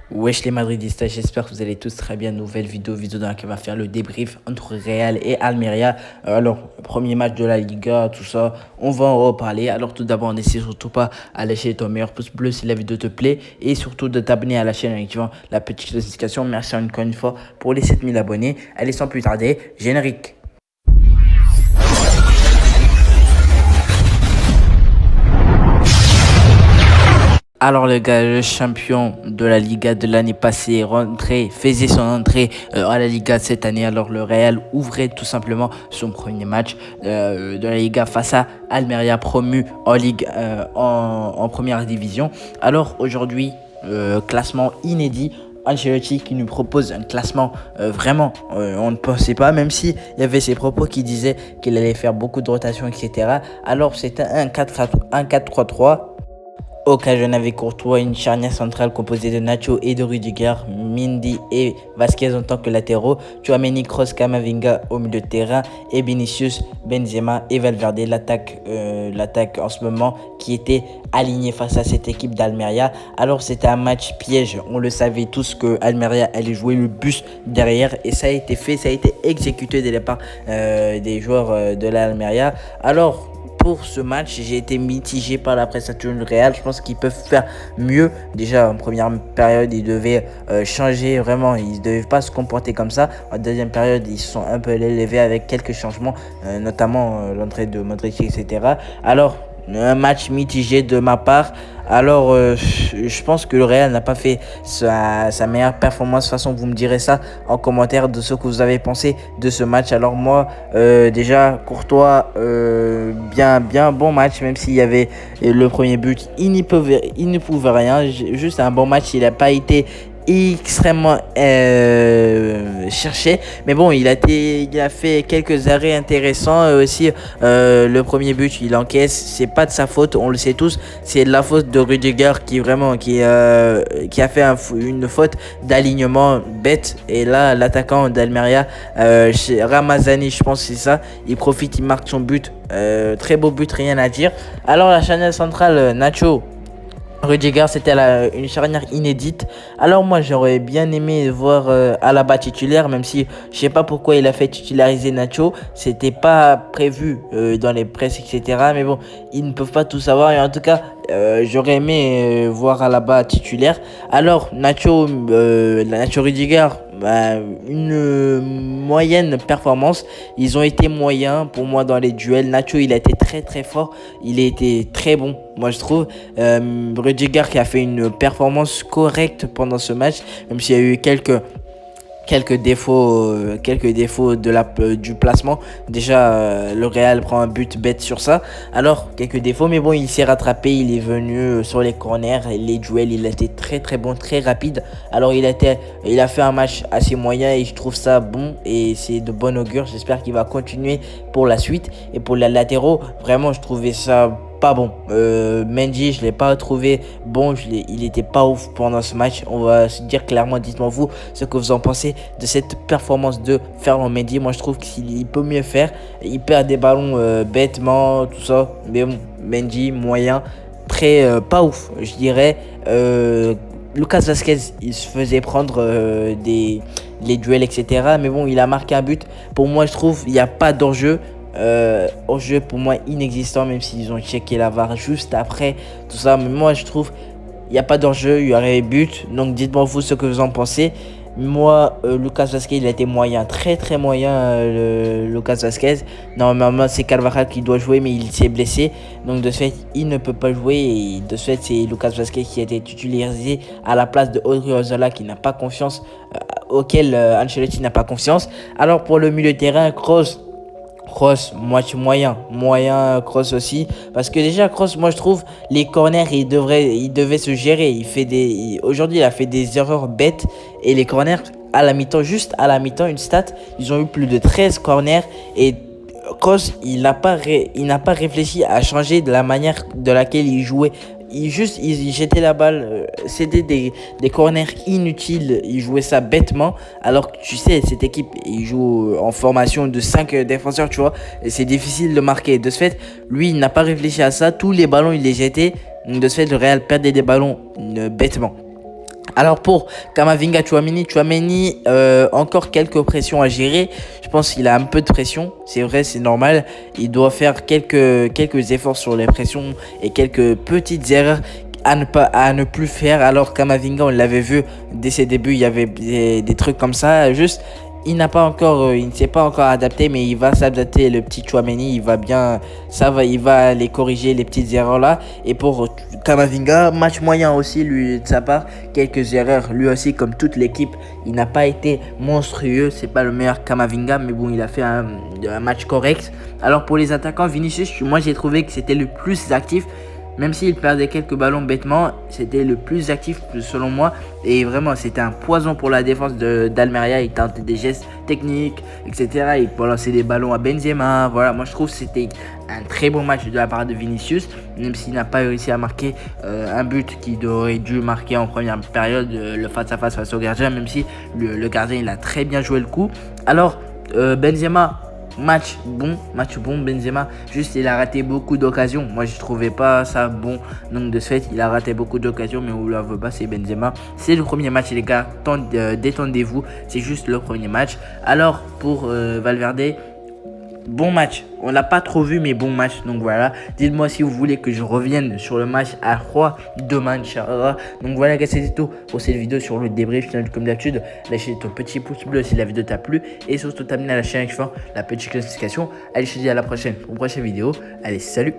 Wesh les Madridistas, j'espère que vous allez tous très bien. Nouvelle vidéo dans laquelle on va faire le débrief entre Real et Almeria. Alors, premier match de la Liga, tout ça, on va en reparler. Alors tout d'abord, n'hésite surtout pas à lâcher ton meilleur pouce bleu si la vidéo te plaît et surtout de t'abonner à la chaîne en activant la petite notification. Merci encore une fois pour les 7000 abonnés. Allez, sans plus tarder, générique. Alors les gars, le champion de la Liga de l'année passée faisait son entrée à la Liga cette année. Alors le Real ouvrait tout simplement son premier match de la Liga face à Almeria, promu en Ligue en première division. Alors aujourd'hui, classement inédit. Ancelotti qui nous propose un classement on ne pensait pas, même si il y avait ses propos qui disaient qu'il allait faire beaucoup de rotations, etc. Alors c'était un 4-3-3. Occasion avec Courtois, une charnière centrale composée de Nacho et de Rudiger, Mendy et Vasquez en tant que latéraux, Tchouaméni, Kroos, Camavinga au milieu de terrain et Vinicius, Benzema et Valverde, l'attaque en ce moment qui était alignée face à cette équipe d'Almeria. Alors c'était un match piège, on le savait tous que Almeria allait jouer le bus derrière et ça a été fait, ça a été exécuté dès le départ des joueurs de l'Almeria. Alors pour ce match, j'ai été mitigé par la prestation du Real. Je pense qu'ils peuvent faire mieux. Déjà, en première période, ils devaient changer vraiment. Ils ne devaient pas se comporter comme ça. En deuxième période, ils se sont un peu élevés avec quelques changements, notamment l'entrée de Modric, etc. Alors, un match mitigé de ma part. Alors, je pense que le Real n'a pas fait sa meilleure performance. De toute façon, vous me direz ça en commentaire de ce que vous avez pensé de ce match. Alors moi, déjà, Courtois, bien bon match, même s'il y avait le premier but. Il ne pouvait rien. Juste un bon match. Il n'a pas été extrêmement cherché, mais bon, il a fait quelques arrêts intéressants aussi. Le premier but il encaisse, c'est pas de sa faute, on le sait tous, c'est de la faute de Rudiger qui a fait une faute d'alignement bête. Et là l'attaquant d'Almeria, Ramazani, je pense que c'est ça, il profite, il marque son but, très beau but, rien à dire. Alors la charnière centrale, Nacho Rudiger, c'était une charnière inédite. Alors moi j'aurais bien aimé voir Alaba titulaire, même si je sais pas pourquoi il a fait titulariser Nacho. C'était pas prévu dans les presses, etc. Mais bon, ils ne peuvent pas tout savoir. Et en tout cas, j'aurais aimé voir Alaba titulaire. Alors Nacho Rudiger, une moyenne performance. Ils ont été moyens pour moi dans les duels. Nacho, il a été très fort. Il a été très bon, moi je trouve. Rudiger qui a fait une performance correcte pendant ce match, même s'il y a eu quelques défauts du placement. Déjà, le Real prend un but bête sur ça. Alors, quelques défauts, mais bon, il s'est rattrapé. Il est venu sur les corners, les duels. Il a été très bon, très rapide. Alors, il a fait un match assez moyen et je trouve ça bon et c'est de bon augure. J'espère qu'il va continuer pour la suite. Et pour les latéraux, vraiment, je trouvais ça pas bon. Mendy, je l'ai pas trouvé bon. Il était pas ouf pendant ce match. On va se dire clairement, dites-moi vous ce que vous en pensez de cette performance de Ferland Mendy. Moi je trouve qu'il peut mieux faire. Il perd des ballons bêtement, tout ça. Mais bon, Mendy moyen, très pas ouf, je dirais. Lucas Vasquez, il se faisait prendre les duels, etc. Mais bon, il a marqué un but. Pour moi, je trouve il n'y a pas d'enjeu. Hors-jeu pour moi inexistant, même s'ils ont checké la VAR juste après tout ça. Mais moi je trouve il n'y a pas d'enjeu, il y aurait but. Donc dites-moi vous ce que vous en pensez. Moi, Lucas Vasquez, il a été moyen, très moyen, Lucas Vasquez. Normalement, c'est Carvajal qui doit jouer, mais il s'est blessé. Donc, de ce fait, il ne peut pas jouer. Et de ce fait, c'est Lucas Vasquez qui a été titularisé à la place de Odriozola qui n'a pas confiance, auquel Ancelotti n'a pas confiance. Alors, pour le milieu de terrain, Kroos, moyen, Kroos aussi, parce que déjà Kroos, moi je trouve les corners il devait se gérer. Aujourd'hui il a fait des erreurs bêtes et les corners à la mi-temps, juste à la mi-temps, une stat, ils ont eu plus de 13 corners et Kroos il n'a pas réfléchi à changer de la manière de laquelle il jouait. Il jetait la balle, c'était des corners inutiles, il jouait ça bêtement, alors que tu sais, cette équipe, il joue en formation de 5 défenseurs, tu vois, et c'est difficile de marquer. De ce fait, lui, il n'a pas réfléchi à ça, tous les ballons, il les jetait, de ce fait, le Real perdait des ballons bêtement. Alors pour Kamavinga, Chouameni, encore quelques pressions à gérer. Je pense qu'il a un peu de pression. C'est vrai, c'est normal. Il doit faire quelques efforts sur les pressions et quelques petites erreurs à ne plus faire. Alors Kamavinga, on l'avait vu dès ses débuts, il y avait des trucs comme ça. Juste, il ne s'est pas encore adapté, mais il va s'adapter. Le petit Chouameni, il va bien, il va les corriger les petites erreurs là. Et pour Kamavinga, match moyen aussi lui de sa part, quelques erreurs. Lui aussi, comme toute l'équipe, il n'a pas été monstrueux. C'est pas le meilleur Kamavinga, mais bon, il a fait un match correct. Alors pour les attaquants, Vinicius, moi j'ai trouvé que c'était le plus actif. Même s'il perdait quelques ballons bêtement, c'était le plus actif selon moi. Et vraiment, c'était un poison pour la défense d'Almeria. Il tentait des gestes techniques, etc. Il balançait des ballons à Benzema. Voilà, moi je trouve que c'était un très bon match de la part de Vinicius. Même s'il n'a pas réussi à marquer un but qu'il aurait dû marquer en première période, le face-à-face face au gardien. Même si le gardien, il a très bien joué le coup. Alors, Benzema... Match bon Benzema. Juste il a raté beaucoup d'occasions. Moi je trouvais pas ça bon. Donc de ce fait il a raté beaucoup d'occasions. Mais on ne veut pas, c'est Benzema. C'est le premier match les gars. Détendez-vous. C'est juste le premier match. Alors pour Valverde, bon match. On l'a pas trop vu mais bon match. Donc voilà. Dites-moi si vous voulez que je revienne sur le match à 3 demain Inch'Allah. Donc voilà gars, c'était tout pour cette vidéo sur le débrief. Comme d'habitude, lâchez ton petit pouce bleu si la vidéo t'a plu. Et surtout t'amener à la chaîne la petite notification. Allez, je te dis à la prochaine pour une prochaine vidéo. Allez, salut.